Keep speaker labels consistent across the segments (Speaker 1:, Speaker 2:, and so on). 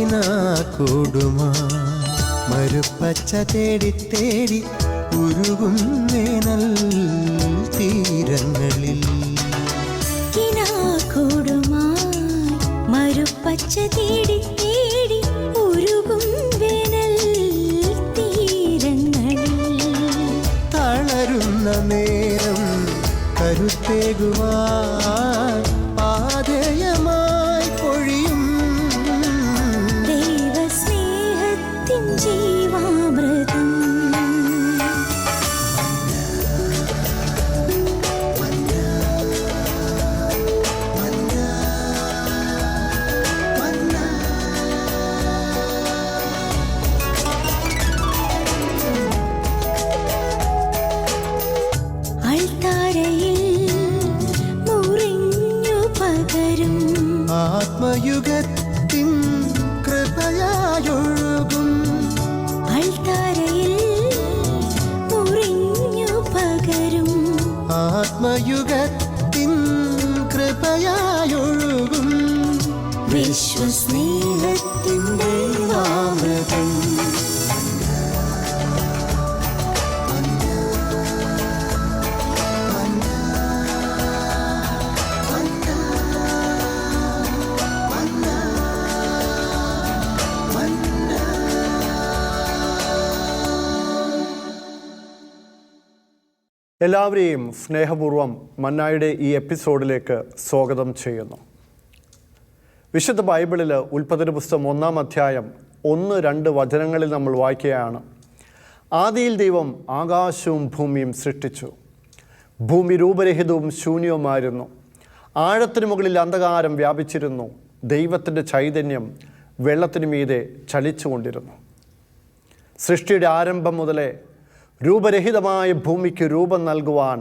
Speaker 1: കിനാക്കൂടുമാ മരുപ്പച്ച തേടി തേടി ഉരുകും വേനൽ തീരങ്ങളിൽ.
Speaker 2: കിനാക്കൂടുമായി മരുപ്പച്ച തേടി തേടി ഉരുകും വേനൽ തീരങ്ങളിൽ.
Speaker 1: തളരുന്ന നേരം കരുത്തേകുവാൻ പാതയമായി പൊഴിയും
Speaker 2: ദൈവസ്നേഹത്തിൻ ജീവാമൃതം.
Speaker 1: ആത്മയുഗത്തിൻ കൃപയായൊഴുകും
Speaker 2: അൾത്താരയിൽ മുറിഞ്ഞു പകരും.
Speaker 1: ആത്മയുഗത്തിൻ കൃപയായൊഴുകും
Speaker 2: വിശ്വസ്നേഹത്തിൻ്റെ അമൃതം.
Speaker 3: എല്ലാവരെയും സ്നേഹപൂർവ്വം മന്നായുടെ ഈ എപ്പിസോഡിലേക്ക് സ്വാഗതം ചെയ്യുന്നു. വിശുദ്ധ ബൈബിളിൽ ഉൽപ്പത്തി പുസ്തകം 1-ാം അധ്യായം 1-2 വചനങ്ങളിൽ നമ്മൾ വായിക്കുകയാണ്. ആദിയിൽ ദൈവം ആകാശവും ഭൂമിയും സൃഷ്ടിച്ചു. ഭൂമി രൂപരഹിതവും ശൂന്യവുമായിരുന്നു. ആഴത്തിനു മുകളിൽ അന്ധകാരം വ്യാപിച്ചിരുന്നു. ദൈവത്തിൻ്റെ ചൈതന്യം വെള്ളത്തിനു മീതെ ചലിച്ചുകൊണ്ടിരുന്നു. സൃഷ്ടിയുടെ ആരംഭം മുതലേ രൂപരഹിതമായ ഭൂമിക്ക് രൂപം നൽകുവാൻ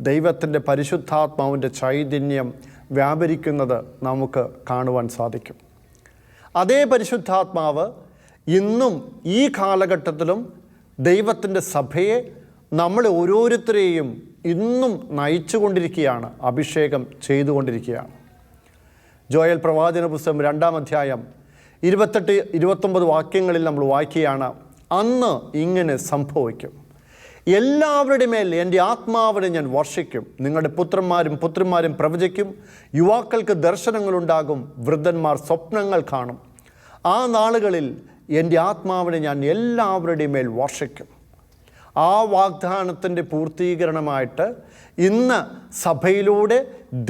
Speaker 3: ദൈവത്തിൻ്റെ പരിശുദ്ധാത്മാവിൻ്റെ ചൈതന്യം വ്യാപരിക്കുന്നത് നമുക്ക് കാണുവാൻ സാധിക്കും. അതേ പരിശുദ്ധാത്മാവ് ഇന്നും ഈ കാലഘട്ടത്തിലും ദൈവത്തിൻ്റെ സഭയെ നമ്മളെ ഓരോരുത്തരെയും ഇന്നും നയിച്ചുകൊണ്ടിരിക്കുകയാണ്, അഭിഷേകം ചെയ്തുകൊണ്ടിരിക്കുകയാണ്. ജോയൽ പ്രവാചന പുസ്തകം 2-ാം അധ്യായം 28-29 വാക്യങ്ങളിൽ നമ്മൾ വായിക്കുകയാണ്. അന്ന് ഇങ്ങനെ സംഭവിക്കും. എല്ലാവരുടെ മേൽ എൻ്റെ ആത്മാവിനെ ഞാൻ വർഷിക്കും. നിങ്ങളുടെ പുത്രന്മാരും പുത്രിമാരും പ്രവചിക്കും. യുവാക്കൾക്ക് ദർശനങ്ങളുണ്ടാകും. വൃദ്ധന്മാർ സ്വപ്നങ്ങൾ കാണും. ആ നാളുകളിൽ എൻ്റെ ആത്മാവിനെ ഞാൻ എല്ലാവരുടെ മേൽ വർഷിക്കും. ആ വാഗ്ദാനത്തിൻ്റെ പൂർത്തീകരണമായിട്ട് ഇന്ന് സഭയിലൂടെ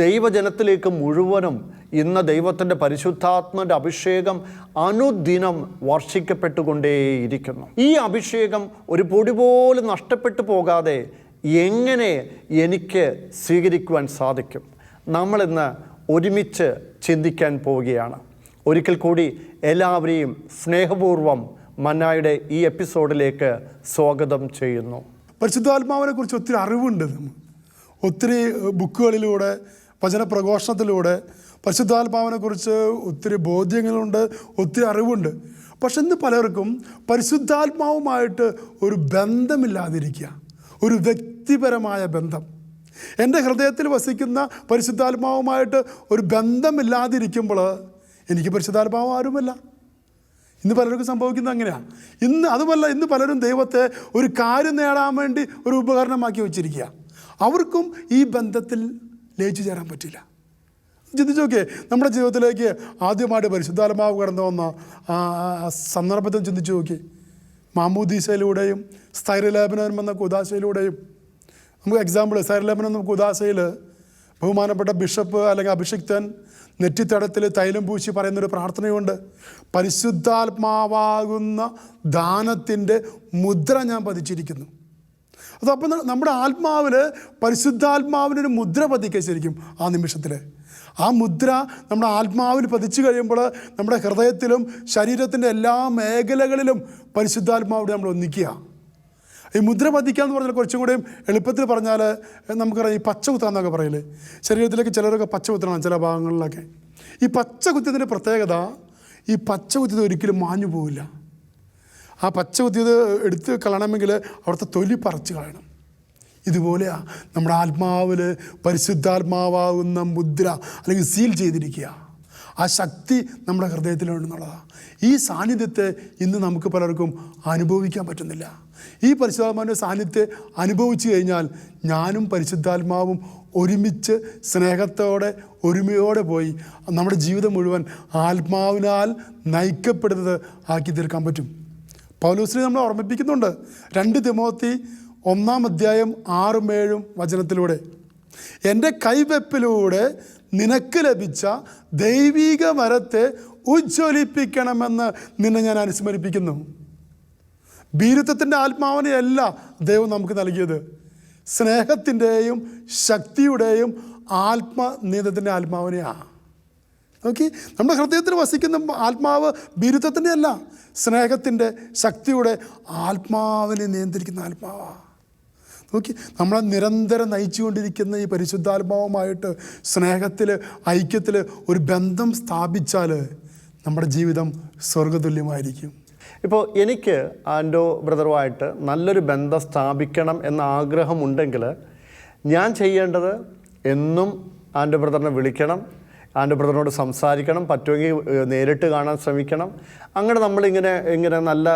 Speaker 3: ദൈവജനത്തിലേക്ക് മുഴുവനും ഇന്ന് ദൈവത്തിൻ്റെ പരിശുദ്ധാത്മൻ്റെ അഭിഷേകം അനുദിനം വർഷിക്കപ്പെട്ടുകൊണ്ടേയിരിക്കുന്നു. ഈ അഭിഷേകം ഒരു പൊടി പോലും നഷ്ടപ്പെട്ടു പോകാതെ എങ്ങനെ എനിക്ക് സ്വീകരിക്കുവാൻ സാധിക്കും? നമ്മളിന്ന് ഒരുമിച്ച് ചിന്തിക്കാൻ പോവുകയാണ്. ഒരിക്കൽ കൂടി എല്ലാവരെയും സ്നേഹപൂർവ്വം മന്നായുടെ ഈ എപ്പിസോഡിലേക്ക് സ്വാഗതം ചെയ്യുന്നു.
Speaker 4: പരിശുദ്ധാത്മാവിനെ കുറിച്ച് ഒത്തിരി അറിവുണ്ട്. ഒത്തിരി ബുക്കുകളിലൂടെ, വചനപ്രഘോഷണത്തിലൂടെ പരിശുദ്ധാത്മാവിനെ കുറിച്ച് ഒത്തിരി ബോധ്യങ്ങളുണ്ട്, ഒത്തിരി അറിവുണ്ട്. പക്ഷെ ഇന്ന് പലർക്കും പരിശുദ്ധാത്മാവുമായിട്ട് ഒരു ബന്ധമില്ലാതിരിക്കുക, ഒരു വ്യക്തിപരമായ ബന്ധം. എൻ്റെ ഹൃദയത്തിൽ വസിക്കുന്ന പരിശുദ്ധാത്മാവുമായിട്ട് ഒരു ബന്ധമില്ലാതിരിക്കുമ്പോൾ എനിക്ക് പരിശുദ്ധാത്മാവ് ആരുമല്ല. ഇന്ന് പലർക്കും സംഭവിക്കുന്നത് അങ്ങനെയാണ്. അതുമല്ല, ഇന്ന് പലരും ദൈവത്തെ ഒരു കാര്യം നേടാൻ വേണ്ടി ഒരു ഉപകരണമാക്കി വെച്ചിരിക്കുക. അവർക്കും ഈ ബന്ധത്തിൽ ലയിച്ചു ചേരാൻ പറ്റില്ല. ചിന്തിച്ചു നോക്കിയേ, നമ്മുടെ ജീവിതത്തിലേക്ക് ആദ്യമായിട്ട് പരിശുദ്ധാത്മാവ് കടന്നു വന്ന സന്ദർഭത്തിൽ ചിന്തിച്ചു നോക്കി. മാമോദീസയിലൂടെയും സ്ഥൈര്യലേപനം എന്ന കുദാശയിലൂടെയും. നമുക്ക് എക്സാമ്പിൾ, സ്ഥൈര്യലേപനം എന്ന കുദാശയിൽ ബഹുമാനപ്പെട്ട ബിഷപ്പ് അല്ലെങ്കിൽ അഭിഷിക്തൻ നെറ്റിത്തടത്തിൽ തൈലം പൂശി പറയുന്നൊരു പ്രാർത്ഥനയുണ്ട്. പരിശുദ്ധാത്മാവാകുന്ന ദാനത്തിൻ്റെ മുദ്ര ഞാൻ പതിച്ചിരിക്കുന്നു. അതപ്പം നമ്മുടെ ആത്മാവിൽ പരിശുദ്ധാത്മാവിനൊരു മുദ്ര പതിക്കുക. ശരിക്കും ആ നിമിഷത്തിൽ ആ മുദ്ര നമ്മുടെ ആത്മാവിൽ പതിച്ചു കഴിയുമ്പോൾ നമ്മുടെ ഹൃദയത്തിലും ശരീരത്തിൻ്റെ എല്ലാ മേഖലകളിലും പരിശുദ്ധാത്മാവിടെ നമ്മൾ ഒന്നിക്കുക. ഈ മുദ്ര പതിക്കുക എന്ന് പറഞ്ഞാൽ കുറച്ചും കൂടെയും എളുപ്പത്തിൽ പറഞ്ഞാൽ നമുക്കറിയാം, ഈ പച്ച കുത്താന്നൊക്കെ പറയില്ലേ, ശരീരത്തിലേക്ക് ചിലരൊക്കെ പച്ച കുത്തണം ചില ഭാഗങ്ങളിലൊക്കെ. ഈ പച്ച കുത്തിയതിൻ്റെ പ്രത്യേകത, ഈ പച്ച കുത്തിയത് ഒരിക്കലും മാഞ്ഞു പോവില്ല. ആ പച്ച കുത്തിയത് എടുത്ത് കളയണമെങ്കിൽ അവിടുത്തെ തൊലി പറിച്ച് കളയണം. ഇതുപോലെയാണ് നമ്മുടെ ആത്മാവിൽ പരിശുദ്ധാത്മാവാകുന്ന മുദ്ര അല്ലെങ്കിൽ സീൽ ചെയ്തിരിക്കുക. ആ ശക്തി നമ്മുടെ ഹൃദയത്തിലുണ്ടെന്നുള്ളതാണ്. ഈ സാന്നിധ്യത്തെ ഇന്ന് നമുക്ക് പലർക്കും അനുഭവിക്കാൻ പറ്റുന്നില്ല. ഈ പരിശുദ്ധാത്മാവിൻ്റെ സാന്നിധ്യത്തെ അനുഭവിച്ചു കഴിഞ്ഞാൽ ഞാനും പരിശുദ്ധാത്മാവും ഒരുമിച്ച് സ്നേഹത്തോടെ ഒരുമയോടെ പോയി നമ്മുടെ ജീവിതം മുഴുവൻ ആത്മാവിനാൽ നയിക്കപ്പെടുന്നത് ആക്കി തീർക്കാൻ പറ്റും. പൗലോസിനെ നമ്മൾ ഓർമ്മിപ്പിക്കുന്നുണ്ട്. 2 തിമോത്തി 1:6-7 എൻ്റെ കൈവെപ്പിലൂടെ നിനക്ക് ലഭിച്ച ദൈവിക വരത്തെ ഉജ്ജ്വലിപ്പിക്കണമെന്ന് നിന്നെ ഞാൻ അനുസ്മരിപ്പിക്കുന്നു. ഭീരുത്വത്തിൻ്റെ ആത്മാവിനെയല്ല ദൈവം നമുക്ക് നൽകിയത്, സ്നേഹത്തിൻ്റെയും ശക്തിയുടെയും ആത്മനിയന്ത്രണത്തിൻ്റെ ആത്മാവിനെയാണ്. നോക്കി, നമ്മുടെ ഹൃദയത്തിൽ വസിക്കുന്ന ആത്മാവ് ഭീരുത്വത്തിൻ്റെ അല്ല, സ്നേഹത്തിൻ്റെ ശക്തിയുടെ ആത്മാവിനെ നിയന്ത്രിക്കുന്ന ആത്മാവാണ്. നോക്കി, നമ്മളെ നിരന്തരം നയിച്ചുകൊണ്ടിരിക്കുന്ന ഈ പരിശുദ്ധാത്മാവുമായിട്ട് സ്നേഹത്തിൽ, ഐക്യത്തിൽ ഒരു ബന്ധം സ്ഥാപിച്ചാൽ നമ്മുടെ ജീവിതം സ്വർഗതുല്യമായിരിക്കും.
Speaker 3: ഇപ്പോൾ എനിക്ക് ആൻഡോ ബ്രദറുമായിട്ട് നല്ലൊരു ബന്ധം സ്ഥാപിക്കണം എന്ന ആഗ്രഹമുണ്ടെങ്കിൽ ഞാൻ ചെയ്യേണ്ടത് എന്നും ആൻഡോ ബ്രദറിനെ വിളിക്കണം, ആൻഡോ ബ്രദറിനോട് സംസാരിക്കണം, പറ്റുമെങ്കിൽ നേരിട്ട് കാണാൻ ശ്രമിക്കണം. അങ്ങനെ നമ്മളിങ്ങനെ നല്ല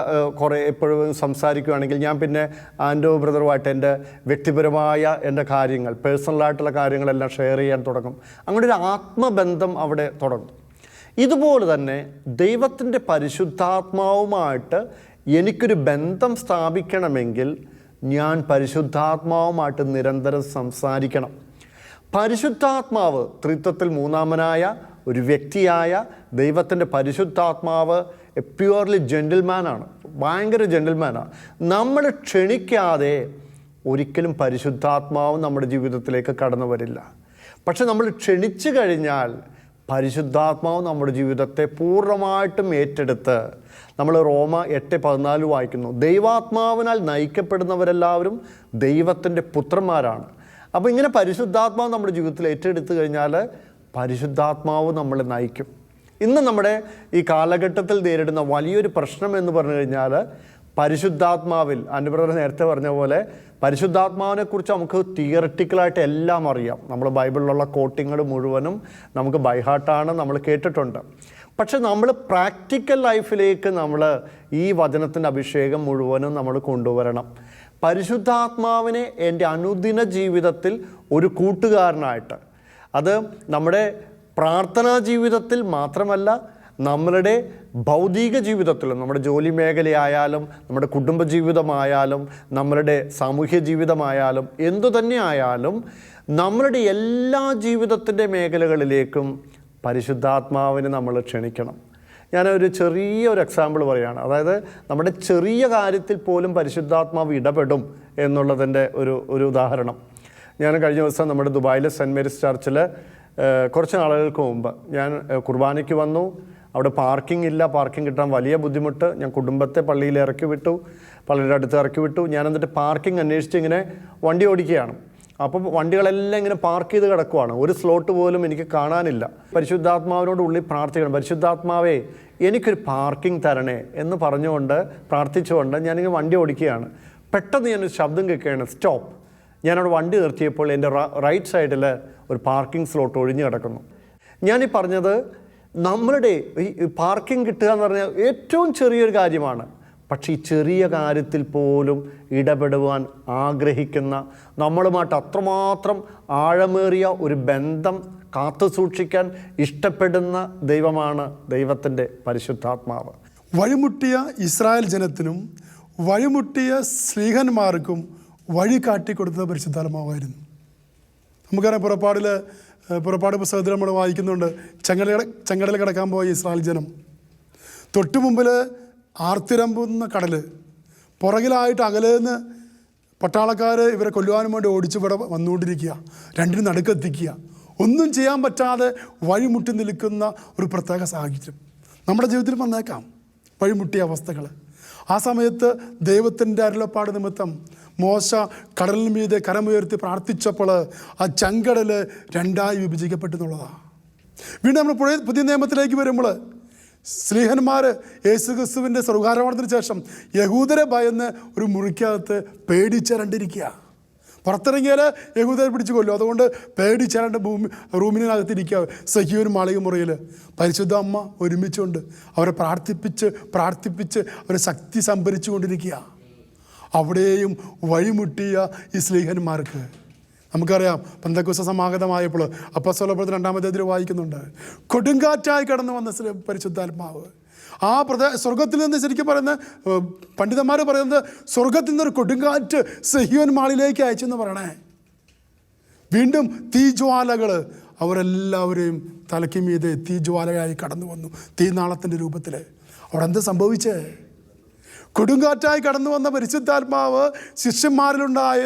Speaker 3: കുറേ എപ്പോഴും സംസാരിക്കുകയാണെങ്കിൽ ഞാൻ പിന്നെ ആൻഡോ ബ്രദറുമായിട്ട് എൻ്റെ വ്യക്തിപരമായ എൻ്റെ കാര്യങ്ങൾ, പേഴ്സണലായിട്ടുള്ള കാര്യങ്ങളെല്ലാം ഷെയർ ചെയ്യാൻ തുടങ്ങും. അങ്ങനെ ഒരു ആത്മബന്ധം അവിടെ തുടങ്ങും. ഇതുപോലെ തന്നെ ദൈവത്തിൻ്റെ പരിശുദ്ധാത്മാവുമായിട്ട് എനിക്കൊരു ബന്ധം സ്ഥാപിക്കണമെങ്കിൽ ഞാൻ പരിശുദ്ധാത്മാവുമായിട്ട് നിരന്തരം സംസാരിക്കണം. പരിശുദ്ധാത്മാവ് ത്രിത്വത്തിൽ മൂന്നാമനായ ഒരു വ്യക്തിയായ ദൈവത്തിൻ്റെ പരിശുദ്ധാത്മാവ് പ്യുവർലി ജെൻറ്റിൽമാനാണ്, ഭയങ്കര ജെൻറ്റിൽമാനാണ്. നമ്മൾ ക്ഷണിക്കാതെ ഒരിക്കലും പരിശുദ്ധാത്മാവ് നമ്മുടെ ജീവിതത്തിലേക്ക് കടന്നു വരില്ല. പക്ഷെ നമ്മൾ ക്ഷണിച്ചു കഴിഞ്ഞാൽ പരിശുദ്ധാത്മാവ് നമ്മുടെ ജീവിതത്തെ പൂർണ്ണമായിട്ടും ഏറ്റെടുത്ത്, നമ്മൾ റോമ 8:14 വായിക്കുന്നു, ദൈവാത്മാവിനാൽ നയിക്കപ്പെടുന്നവരെല്ലാവരും ദൈവത്തിൻ്റെ പുത്രന്മാരാണ്. അപ്പോൾ ഇങ്ങനെ പരിശുദ്ധാത്മാവ് നമ്മുടെ ജീവിതത്തിൽ ഏറ്റെടുത്ത് കഴിഞ്ഞാൽ പരിശുദ്ധാത്മാവ് നമ്മളെ നയിക്കും. ഇന്ന് നമ്മുടെ ഈ കാലഘട്ടത്തിൽ നേരിടുന്ന വലിയൊരു പ്രശ്നം എന്ന് പറഞ്ഞു കഴിഞ്ഞാൽ പരിശുദ്ധാത്മാവിൽ, ആൻഡോ ബ്രദർ നേരത്തെ പറഞ്ഞ പോലെ പരിശുദ്ധാത്മാവിനെക്കുറിച്ച് നമുക്ക് തിയററ്റിക്കലായിട്ട് എല്ലാം അറിയാം. നമ്മൾ ബൈബിളിലുള്ള കോട്ടിങ്ങൾ മുഴുവനും നമുക്ക് ബൈഹാർട്ടാണ്, നമ്മൾ കേട്ടിട്ടുണ്ട്. പക്ഷെ നമ്മൾ പ്രാക്ടിക്കൽ ലൈഫിലേക്ക് നമ്മൾ ഈ വചനത്തിൻ്റെ അഭിഷേകം മുഴുവനും നമ്മൾ കൊണ്ടുവരണം. പരിശുദ്ധാത്മാവിനെ എൻ്റെ അനുദിന ജീവിതത്തിൽ ഒരു കൂട്ടുകാരനായിട്ട്, അത് നമ്മുടെ പ്രാർത്ഥനാ ജീവിതത്തിൽ മാത്രമല്ല, നമ്മളുടെ ഭൗതിക ജീവിതത്തിലും, നമ്മുടെ ജോലി മേഖലയായാലും, നമ്മുടെ കുടുംബജീവിതമായാലും, നമ്മളുടെ സാമൂഹ്യ ജീവിതമായാലും, എന്തു തന്നെ ആയാലും നമ്മളുടെ എല്ലാ ജീവിതത്തിൻ്റെ മേഖലകളിലേക്കും പരിശുദ്ധാത്മാവിനെ നമ്മൾ ക്ഷണിക്കണം. ഞാനൊരു ചെറിയൊരു എക്സാമ്പിൾ പറയുകയാണ്. അതായത് നമ്മുടെ ചെറിയ കാര്യത്തിൽ പോലും പരിശുദ്ധാത്മാവ് ഇടപെടും എന്നുള്ളതിൻ്റെ ഒരു ഉദാഹരണം. ഞാൻ കഴിഞ്ഞ ദിവസം നമ്മുടെ ദുബായിലെ സെൻറ്റ് മേരീസ് ചർച്ചിൽ കുറച്ച് നാളുകൾക്ക് മുമ്പ് ഞാൻ കുർബാനയ്ക്ക് വന്നു. അവിടെ പാർക്കിംഗ് ഇല്ല, പാർക്കിംഗ് കിട്ടാൻ വലിയ ബുദ്ധിമുട്ട്. ഞാൻ കുടുംബത്തെ പള്ളിയിൽ ഇറക്കി വിട്ടു, പള്ളിയുടെ അടുത്ത് ഇറക്കി വിട്ടു. ഞാൻ എന്നിട്ട് പാർക്കിംഗ് അന്വേഷിച്ച് ഇങ്ങനെ വണ്ടി ഓടിക്കുകയാണ്. അപ്പോൾ വണ്ടികളെല്ലാം ഇങ്ങനെ പാർക്ക് ചെയ്ത് കിടക്കുവാണ്, ഒരു സ്ലോട്ട് പോലും എനിക്ക് കാണാനില്ല. പരിശുദ്ധാത്മാവിനോട് ഉള്ളിൽ പ്രാർത്ഥിക്കണം, പരിശുദ്ധാത്മാവേ എനിക്കൊരു പാർക്കിംഗ് തരണേ എന്ന് പറഞ്ഞുകൊണ്ട് പ്രാർത്ഥിച്ചുകൊണ്ട് ഞാനിങ്ങനെ വണ്ടി ഓടിക്കുകയാണ്. പെട്ടെന്ന് ഞാനൊരു ശബ്ദം കേൾക്കുകയാണ്, സ്റ്റോപ്പ്. ഞാനവിടെ വണ്ടി നിർത്തിയപ്പോൾ എൻ്റെ റൈറ്റ് സൈഡിൽ ഒരു പാർക്കിംഗ് സ്ലോട്ട് ഒഴിഞ്ഞു കിടക്കുന്നു. ഞാനീ പറഞ്ഞത് നമ്മളുടെ ഈ പാർക്കിംഗ് കിട്ടുക എന്ന് പറഞ്ഞാൽ ഏറ്റവും ചെറിയൊരു കാര്യമാണ്. പക്ഷേ ഈ ചെറിയ കാര്യത്തിൽ പോലും ഇടപെടുവാൻ ആഗ്രഹിക്കുന്ന, നമ്മളുമായിട്ട് അത്രമാത്രം ആഴമേറിയ ഒരു ബന്ധം കാത്തു സൂക്ഷിക്കാൻ ഇഷ്ടപ്പെടുന്ന ദൈവമാണ് ദൈവത്തിൻ്റെ പരിശുദ്ധാത്മാവ്.
Speaker 4: വഴിമുട്ടിയ ഇസ്രായേൽ ജനത്തിനും വഴിമുട്ടിയ സ്ലീഹന്മാർക്കും വഴി കാട്ടിക്കൊടുത്തത് പരിശുദ്ധാത്മാവായിരുന്നു. നമുക്കറിയാം, പുറപ്പാട് പുസ്തകത്തിൽ നമ്മൾ വായിക്കുന്നുണ്ട്, ചെങ്കടൽ കിടക്കാൻ പോയ ഇസ്രായേൽ ജനം, തൊട്ടു മുമ്പിൽ ആർത്തിരമ്പുന്ന കടൽ, പുറകിലായിട്ട് അകലേന്ന് പട്ടാളക്കാർ ഇവരെ കൊല്ലുവാനും വേണ്ടി ഓടിച്ചിവിടെ വന്നുകൊണ്ടിരിക്കുക, രണ്ടിനും നടുക്കെത്തിക്കുക, ഒന്നും ചെയ്യാൻ പറ്റാതെ വഴിമുട്ടി നിൽക്കുന്ന ഒരു പ്രത്യേക സാഹചര്യം നമ്മുടെ ജീവിതത്തിൽ വന്നേക്കാം. വഴിമുട്ടിയ അവസ്ഥകൾ. ആ സമയത്ത് ദൈവത്തിൻ്റെ അരുളപ്പാട് നിമിത്തം മോശ കടലിന് മീതെ കരമുയർത്തി പ്രാർത്ഥിച്ചപ്പോൾ ആ ചെങ്കടൽ രണ്ടായി വിഭജിക്കപ്പെട്ടു എന്നുള്ളതാണ്. വീണ്ടും നമ്മൾ പുതിയ നിയമത്തിലേക്ക് വരുമ്പോൾ സ്ലീഹന്മാർ യേശുക്രിസ്തുവിൻ്റെ സ്വർഗ്ഗാരോഹണത്തിന് ശേഷം യഹൂദരെ ഭയന്ന് ഒരു മുറിക്കകത്ത് പേടിച്ചരണ്ടിരിക്കുക. പുറത്തിറങ്ങിയാൽ യഹൂദരെ പിടിച്ച് കൊല്ലും. അതുകൊണ്ട് പേടിച്ചാണ്ട് റൂമിനകത്തിരിക്കുക സഹീയോനും മാളിക മുറിയിൽ. പരിശുദ്ധ അമ്മ ഒരുമിച്ചുകൊണ്ട് അവരെ പ്രാർത്ഥിപ്പിച്ച് അവരെ ശക്തി സംഭരിച്ചു കൊണ്ടിരിക്കുക. അവിടെയും വഴിമുട്ടിയ ഈ സ്ലീഹന്മാർക്ക് നമുക്കറിയാം, പെന്തക്കോസ്ത് സമാഗതമായപ്പോൾ അപ്പോസ്തലപ്രവൃത്തി 2-ാം അധ്യായത്തിൽ വായിക്കുന്നുണ്ട്, കൊടുങ്കാറ്റായി കടന്നു വന്ന പരിശുദ്ധാത്മാവ് ആ സ്വർഗത്തിൽ നിന്ന് ശരിക്കും പറയുന്നത്, പണ്ഡിതന്മാർ പറയുന്നത് സ്വർഗത്തിൽ നിന്നൊരു കൊടുങ്കാറ്റ് സഹീയോൻ മാളിലേക്ക് അയച്ചെന്ന് പറയണേ. വീണ്ടും തീജ്വാലകൾ അവരെല്ലാവരെയും തലയ്ക്ക് മീതെ തീജ്വാലയായി കടന്നു വന്നു, തീനാളത്തിൻ്റെ രൂപത്തിൽ. അവിടെ എന്ത് സംഭവിച്ചേ? കൊടുങ്കാറ്റായി കടന്നു വന്ന പരിശുദ്ധാത്മാവ് ശിഷ്യന്മാരിലുണ്ടായ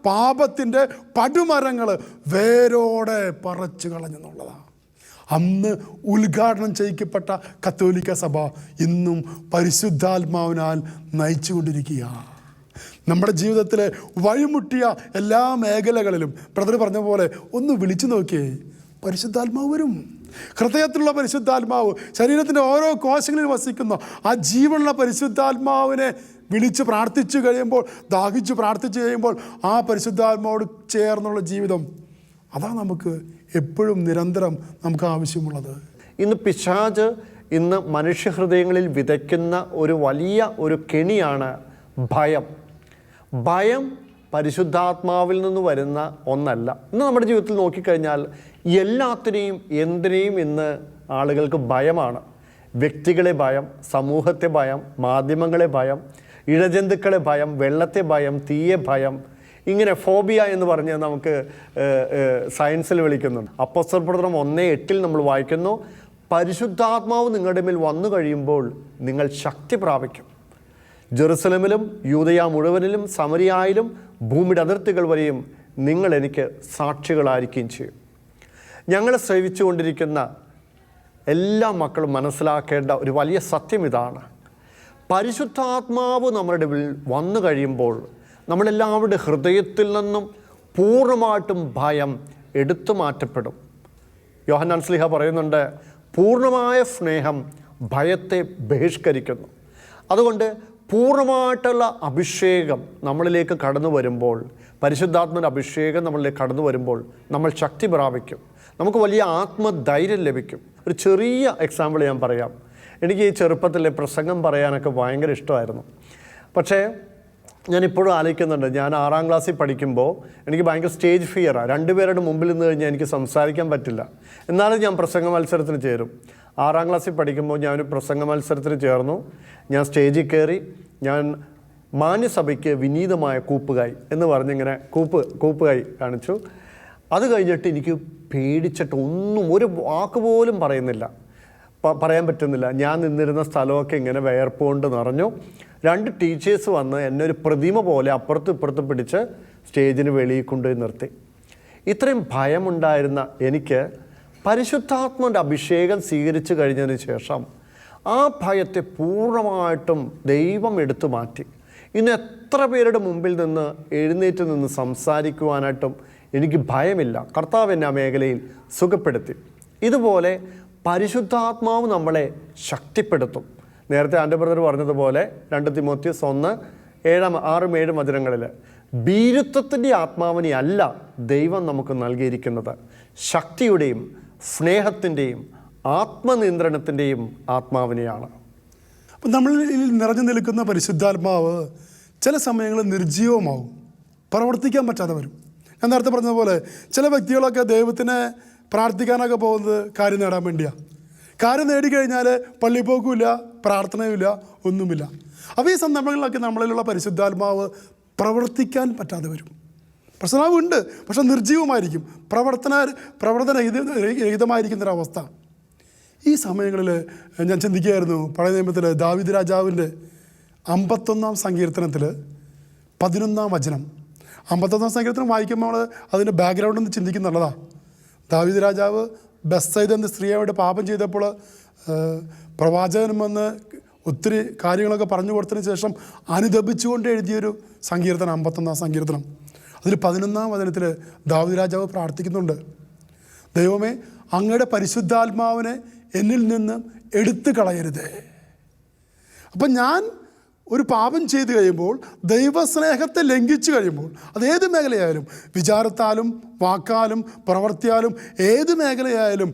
Speaker 4: പാപത്തിൻ്റെ പടുമരങ്ങൾ വേരോടെ പറിച്ചു കളഞ്ഞെന്നുള്ളതാണ്. അന്ന് ഉദ്ഘാടനം ചെയ്യിക്കപ്പെട്ട കത്തോലിക്ക സഭ ഇന്നും പരിശുദ്ധാത്മാവിനാൽ നയിച്ചുകൊണ്ടിരിക്കുക. നമ്മുടെ ജീവിതത്തിലെ വഴിമുട്ടിയ എല്ലാ മേഖലകളിലും ബ്രദർ പറഞ്ഞ പോലെ ഒന്ന് വിളിച്ചു നോക്കിയേ, പരിശുദ്ധാത്മാവ് വരും. ഹൃദയത്തിലുള്ള പരിശുദ്ധാത്മാവ്, ശരീരത്തിൻ്റെ ഓരോ കോശങ്ങളിൽ വസിക്കുന്ന ആ ജീവനുള്ള പരിശുദ്ധാത്മാവിനെ വിളിച്ച് പ്രാർത്ഥിച്ചു കഴിയുമ്പോൾ, ദാഹിച്ച് പ്രാർത്ഥിച്ചു കഴിയുമ്പോൾ ആ പരിശുദ്ധാത്മാവോട് ചേർന്നുള്ള ജീവിതം, അതാണ് നമുക്ക് എപ്പോഴും നിരന്തരം നമുക്ക് ആവശ്യമുള്ളത്.
Speaker 3: ഇന്ന് പിശാച് ഇന്ന് മനുഷ്യഹൃദയങ്ങളിൽ വിതയ്ക്കുന്ന ഒരു വലിയ ഒരു കെണിയാണ് ഭയം. ഭയം പരിശുദ്ധാത്മാവിൽ നിന്ന് വരുന്ന ഒന്നല്ല. ഇന്ന് നമ്മുടെ ജീവിതത്തിൽ നോക്കിക്കഴിഞ്ഞാൽ എല്ലാത്തിനെയും എന്തിനേയും ഇന്ന് ആളുകൾക്ക് ഭയമാണ്. വ്യക്തികളെ ഭയം, സമൂഹത്തെ ഭയം, മാധ്യമങ്ങളെ ഭയം, ഇഴജന്തുക്കളെ ഭയം, വെള്ളത്തെ ഭയം, തീയെ ഭയം, ഇങ്ങനെ ഫോബിയ എന്ന് പറഞ്ഞ് നമുക്ക് സയൻസിൽ വിളിക്കുന്നുണ്ട്. അപ്പോസ്തലപ്രവൃത്തി 1:8 നമ്മൾ വായിക്കുന്നു, പരിശുദ്ധാത്മാവ് നിങ്ങളുടെ മേൽ വന്നു കഴിയുമ്പോൾ നിങ്ങൾ ശക്തി പ്രാപിക്കും. ജെറുസലേമിലും യൂദയ മുഴുവനിലും സമരിയായിലും ഭൂമിയുടെ അതിർത്തികൾ വരെയും നിങ്ങൾ എനിക്ക് സാക്ഷികളായിരിക്കുകയും ചെയ്യും. ഞങ്ങളെ സേവിച്ചുകൊണ്ടിരിക്കുന്ന എല്ലാ മക്കളും മനസ്സിലാക്കേണ്ട ഒരു വലിയ സത്യം ഇതാണ്. പരിശുദ്ധാത്മാവ് നമ്മുടെ വന്നു കഴിയുമ്പോൾ നമ്മളെല്ലാവരുടെ ഹൃദയത്തിൽ നിന്നും പൂർണ്ണമായിട്ടും ഭയം എടുത്തു മാറ്റപ്പെടും. യോഹന്നാൻ ശ്ലീഹ പറയുന്നുണ്ട്, പൂർണ്ണമായ സ്നേഹം ഭയത്തെ ബഹിഷ്കരിക്കുന്നു. അതുകൊണ്ട് പൂർണ്ണമായിട്ടുള്ള അഭിഷേകം നമ്മളിലേക്ക് കടന്നു വരുമ്പോൾ, പരിശുദ്ധാത്മൻ്റെ അഭിഷേകം നമ്മളിലേക്ക് കടന്നു വരുമ്പോൾ നമ്മൾ ശക്തി പ്രാപിക്കും, നമുക്ക് വലിയ ആത്മധൈര്യം ലഭിക്കും. ഒരു ചെറിയ എക്സാമ്പിൾ ഞാൻ പറയാം. എനിക്ക് ഈ ചെറുപ്പത്തിലെ പ്രസംഗം പറയാനൊക്കെ ഭയങ്കര ഇഷ്ടമായിരുന്നു. പക്ഷേ ഞാനിപ്പോഴും ആലോചിക്കുന്നുണ്ട്, ഞാൻ 6-ാം ക്ലാസ്സിൽ പഠിക്കുമ്പോൾ എനിക്ക് ഭയങ്കര സ്റ്റേജ് ഫിയറാണ്. 2 പേരുടെ മുമ്പിൽ നിന്ന് കഴിഞ്ഞാൽ എനിക്ക് സംസാരിക്കാൻ പറ്റില്ല. എന്നാലും ഞാൻ പ്രസംഗ മത്സരത്തിന് ചേരും. 6-ാം ക്ലാസ്സിൽ പഠിക്കുമ്പോൾ ഞാനൊരു പ്രസംഗ മത്സരത്തിന് ചേർന്നു. ഞാൻ സ്റ്റേജിൽ കയറി, ഞാൻ മാന്യസഭയ്ക്ക് വിനീതമായ കൂപ്പുകായി എന്ന് പറഞ്ഞിങ്ങനെ കൂപ്പുകായി കാണിച്ചു. അത് കഴിഞ്ഞിട്ട് എനിക്ക് പേടിച്ചിട്ട് ഒന്നും ഒരു വാക്ക് പോലും പറയാൻ പറ്റുന്നില്ല. ഞാൻ നിന്നിരുന്ന സ്ഥലമൊക്കെ ഇങ്ങനെ വിയർപ്പ് കൊണ്ട് നിറഞ്ഞു. 2 ടീച്ചേഴ്സ് വന്ന് എന്നെ ഒരു പ്രതിമ പോലെ അപ്പുറത്തും ഇപ്പുറത്തും പിടിച്ച് സ്റ്റേജിന് വെളിയിൽ കൊണ്ടുപോയി നിർത്തി. ഇത്രയും ഭയമുണ്ടായിരുന്ന എനിക്ക് പരിശുദ്ധാത്മൻ്റെ അഭിഷേകം സ്വീകരിച്ചു കഴിഞ്ഞതിന് ശേഷം ആ ഭയത്തെ പൂർണ്ണമായിട്ടും ദൈവം എടുത്തു മാറ്റി. ഇന്ന് എത്ര പേരുടെ മുമ്പിൽ നിന്ന് എഴുന്നേറ്റ് നിന്ന് സംസാരിക്കുവാനായിട്ടും എനിക്ക് ഭയമില്ല. കർത്താവ് എന്നെ ആ മേഖലയിൽ സുഖപ്പെടുത്തി. ഇതുപോലെ പരിശുദ്ധാത്മാവ് നമ്മളെ ശക്തിപ്പെടുത്തും. നേരത്തെ ആൻ്റെ ബ്രദർ പറഞ്ഞതുപോലെ 2 തിമോത്തിയോസ് 1:6-7 വചനങ്ങളിൽ ഭീരുത്വത്തിൻ്റെ ആത്മാവിനെ അല്ല ദൈവം നമുക്ക് നൽകിയിരിക്കുന്നത്, ശക്തിയുടെയും സ്നേഹത്തിൻ്റെയും ആത്മനിയന്ത്രണത്തിൻ്റെയും ആത്മാവിനെയാണ്.
Speaker 4: അപ്പം നമ്മളിൽ നിറഞ്ഞു നിൽക്കുന്ന പരിശുദ്ധാത്മാവ് ചില സമയങ്ങളിൽ നിർജ്ജീവമാവും, പ്രവർത്തിക്കാൻ പറ്റാതെ വരും. ഞാൻ നേരത്തെ പറഞ്ഞതുപോലെ ചില വ്യക്തികളൊക്കെ ദൈവത്തിനെ പ്രാർത്ഥിക്കാനൊക്കെ പോകുന്നത് കാര്യം നേടാൻ വേണ്ടിയാണ്. കാര്യം നേടിക്കഴിഞ്ഞാൽ പള്ളിപ്പോക്കുമില്ല, പ്രാർത്ഥനയുമില്ല, ഒന്നുമില്ല. അപ്പോൾ ഈ സന്ദർഭങ്ങളിലൊക്കെ നമ്മളിലുള്ള പരിശുദ്ധാത്മാവ് പ്രവർത്തിക്കാൻ പറ്റാതെ വരും. പ്രശ്നമാവ് ഉണ്ട്, പക്ഷെ നിർജ്ജീവമായിരിക്കും, പ്രവർത്തനരഹിതമായിരിക്കുന്നൊരവസ്ഥ. ഈ സമയങ്ങളിൽ ഞാൻ ചിന്തിക്കുകയായിരുന്നു, പഴയ നിയമത്തിൽ ദാവീദ് രാജാവിൻ്റെ 51-ാം സങ്കീർത്തനത്തിൽ 11-ാം വചനം. 51-ാം സങ്കീർത്തനം വായിക്കുമ്പോൾ നമ്മൾ അതിൻ്റെ ബാക്ക്ഗ്രൗണ്ട് ഒന്ന് ചിന്തിക്കുന്നുള്ളതാണ്. ദാവീദ് രാജാവ് ബത്സൈദ എന്ന സ്ത്രീയോട് പാപം ചെയ്തപ്പോൾ പ്രവാചകൻ വന്ന് ഒത്തിരി കാര്യങ്ങളൊക്കെ പറഞ്ഞു കൊടുത്തതിന് ശേഷം അനുദപിച്ചുകൊണ്ട് എഴുതിയൊരു സങ്കീർത്തനം 51-ാം സങ്കീർത്തനം. അതിൽ 11-ാം വചനത്തിൽ ദാവീദ് രാജാവ് പ്രാർത്ഥിക്കുന്നുണ്ട്, ദൈവമേ അങ്ങയുടെ പരിശുദ്ധാത്മാവിനെ എന്നിൽ നിന്ന് എടുത്തു കളയരുതേ. അപ്പം ഞാൻ ഒരു പാപം ചെയ്തു കഴിയുമ്പോൾ, ദൈവസ്നേഹത്തെ ലംഘിച്ചു കഴിയുമ്പോൾ, അതേത് മേഖലയായാലും, വിചാരത്താലും വാക്കാലും പ്രവർത്തിയാലും ഏത് മേഖലയായാലും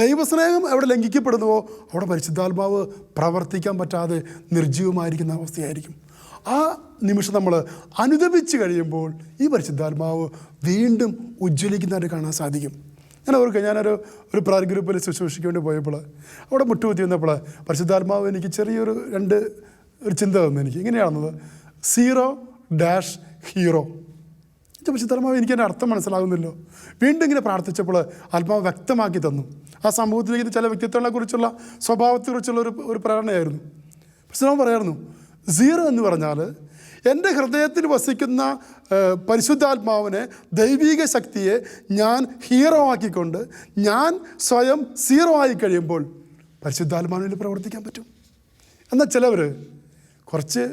Speaker 4: ദൈവസ്നേഹം എവിടെ ലംഘിക്കപ്പെടുന്നുവോ അവിടെ പരിശുദ്ധാത്മാവ് പ്രവർത്തിക്കാൻ പറ്റാതെ നിർജ്ജീവമായിരിക്കുന്ന അവസ്ഥയായിരിക്കും. ആ നിമിഷം നമ്മൾ അനുദപിച്ച് കഴിയുമ്പോൾ ഈ പരിശുദ്ധാത്മാവ് വീണ്ടും ഉജ്ജ്വലിക്കുന്നതായിട്ട് കാണാൻ സാധിക്കും. ഞാനൊരു പ്രാർ ഗ്രൂപ്പിൽ ശുശ്രൂഷിക്ക് വേണ്ടി പോയപ്പോൾ അവിടെ മുട്ടുകുത്തി വന്നപ്പോൾ പരിശുദ്ധാത്മാവ് എനിക്ക് ചെറിയൊരു ഒരു ചിന്ത തന്നു. എനിക്ക് ഇങ്ങനെയാണെന്നത്, 0-ഹീറോ. പരിശുദ്ധാത്മാവ് എനിക്ക് എൻ്റെ അർത്ഥം മനസ്സിലാകുന്നില്ലോ. വീണ്ടും ഇങ്ങനെ പ്രാർത്ഥിച്ചപ്പോൾ ആത്മാവ് വ്യക്തമാക്കി തന്നു. ആ സമൂഹത്തിലേക്ക് ചില വ്യക്തിത്വങ്ങളെ കുറിച്ചുള്ള സ്വഭാവത്തെക്കുറിച്ചുള്ള ഒരു പ്രേരണയായിരുന്നു. പരിശുദ്ധാത്മാവ് പറയായിരുന്നു, 0 എന്ന് പറഞ്ഞാൽ എൻ്റെ ഹൃദയത്തിൽ വസിക്കുന്ന പരിശുദ്ധാത്മാവിനെ, ദൈവിക ശക്തിയെ ഞാൻ ഹീറോ ആക്കിക്കൊണ്ട് ഞാൻ സ്വയം 0 ആയി കഴിയുമ്പോൾ പരിശുദ്ധാത്മാവിൽ പ്രവർത്തിക്കാൻ പറ്റും. എന്നാൽ ചിലവർ കുറച്ച്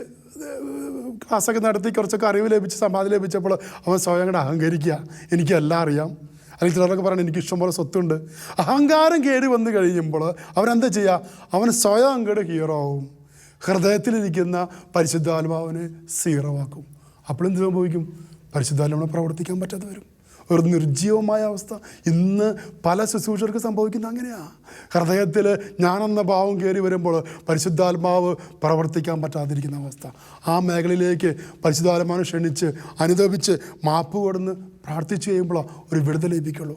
Speaker 4: ക്ലാസ്സൊക്കെ നടത്തി കുറച്ചൊക്കെ അറിവ് ലഭിച്ച് സമാധി ലഭിച്ചപ്പോൾ അവൻ സ്വയം അങ്ങോട്ട് അഹങ്കരിക്കുക, എനിക്കെല്ലാം അറിയാം. അല്ലെങ്കിൽ ചിലരൊക്കെ പറയണം എനിക്ക് ഇഷ്ടംപോലെ സ്വത്തുണ്ട്. അഹങ്കാരം കേടി വന്നു കഴിയുമ്പോൾ അവരെന്താ ചെയ്യുക? അവൻ സ്വയം അങ്ങോട്ട് ഹീറോ ആവും. ഹൃദയത്തിലിരിക്കുന്ന പരിശുദ്ധാത്മാവിനെ 0 ആക്കും. അപ്പോഴെന്ത് സംഭവിക്കും? പരിശുദ്ധാത്മാവിനെ പ്രവർത്തിക്കാൻ പറ്റാതെ വരും. ഒരു നിർജ്ജീവമായ അവസ്ഥ ഇന്ന് പല ശുശ്രൂഷകർക്ക് സംഭവിക്കുന്നത് അങ്ങനെയാണ്. ഹൃദയത്തിൽ ഞാനെന്ന ഭാവം കയറി വരുമ്പോൾ പരിശുദ്ധാത്മാവ് പ്രവർത്തിക്കാൻ പറ്റാതിരിക്കുന്ന അവസ്ഥ. ആ മേഖലയിലേക്ക് പരിശുദ്ധാത്മാവിനെ ക്ഷണിച്ച് അനുദപിച്ച് മാപ്പ് കൊടുന്ന് പ്രാർത്ഥിച്ചു കഴിയുമ്പോൾ ഒരു വിടുതൽ ലഭിക്കുള്ളൂ.